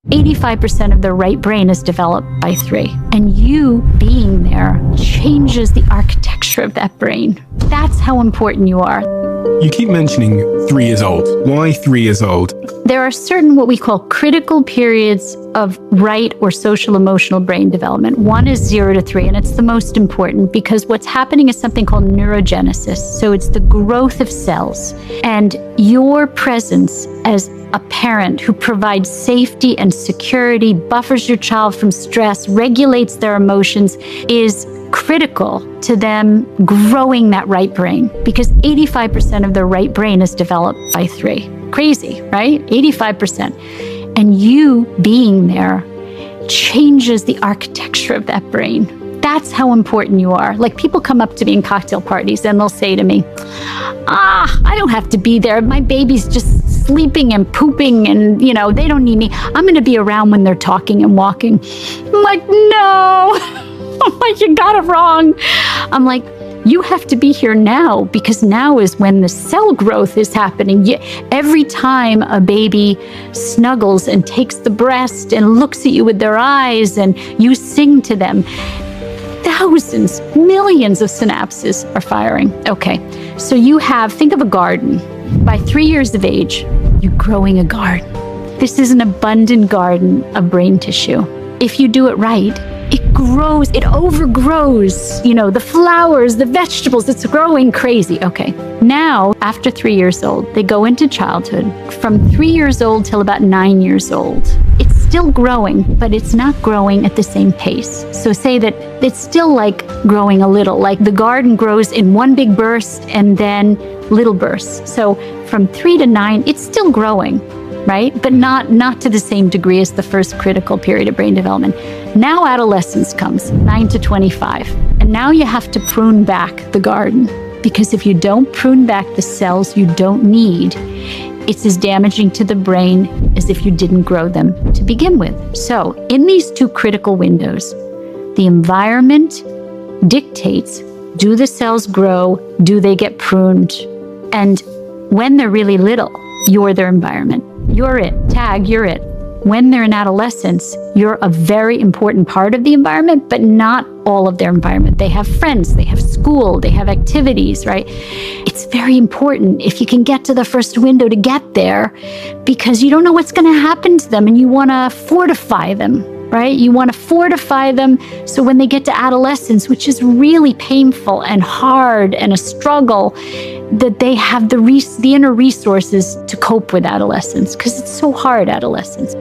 85% of the right brain is developed by 3. And you being there changes the architecture of that brain. That's how important you are. You keep mentioning 3 years old. Why 3 years old? There are certain what we call critical periods of right or social emotional brain development. One is 0 to 3, and it's the most important because what's happening is something called neurogenesis. So it's the growth of cells. And your presence as a parent who provides safety and security, buffers your child from stress, regulates their emotions, is critical to them growing that right brain, because 85% of the right brain is developed by 3. Crazy, right? 85%. And you being there changes the architecture of that brain. That's how important you are. Like, people come up to me in cocktail parties and they'll say to me, I don't have to be there. My baby's just sleeping and pooping and, they don't need me. I'm going to be around when they're talking and walking. I'm like, no. I'm like, you got it wrong. I'm like, you have to be here now, because now is when the cell growth is happening. Every time a baby snuggles and takes the breast and looks at you with their eyes and you sing to them, thousands, millions of synapses are firing. Okay, so think of a garden. By 3 years of age, you're growing a garden. This is an abundant garden of brain tissue. If you do it right, it grows, it overgrows, the flowers, the vegetables, it's growing crazy. Okay, now, after 3 years old, they go into childhood. From 3 years old till about 9 years old, it's still growing, but it's not growing at the same pace. So say that it's still like growing a little, like the garden grows in one big burst and then little bursts. So from 3 to 9, it's still growing, right? But not to the same degree as the first critical period of brain development. Now adolescence comes, 9 to 25. And now you have to prune back the garden, because if you don't prune back the cells you don't need, it's as damaging to the brain as if you didn't grow them to begin with. So in these 2 critical windows, the environment dictates, do the cells grow? Do they get pruned? And when they're really little, you're their environment. You're it. Tag, you're it. When they're in adolescence, you're a very important part of the environment, but not all of their environment. They have friends, they have school, they have activities, right? It's very important if you can get to the first window to get there, because you don't know what's going to happen to them and you want to fortify them, right? You want to fortify them so when they get to adolescence, which is really painful and hard and a struggle, that they have the inner resources to cope with adolescence, because it's so hard, adolescence.